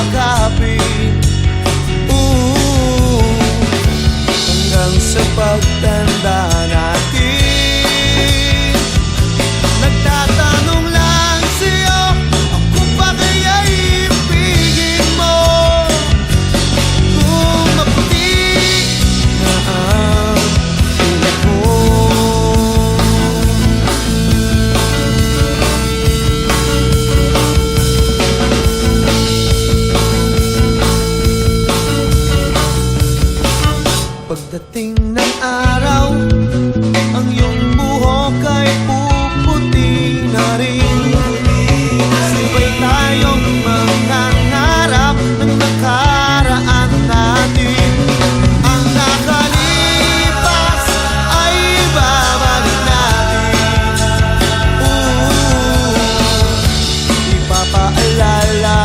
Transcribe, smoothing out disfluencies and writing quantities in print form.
yakapin. Hanggang sa pagtanda natin, nagtatanong lang sa'yo, ako pa kaya'y ibigin mo? Kung maputi na ang ulat mo. Pagdating ng araw, ang iyong buhok ay puputi na rin. Sabay tayong mangangarap ng nakaraan natin. Ang nakalipas ay babalik natin. Ipapaalala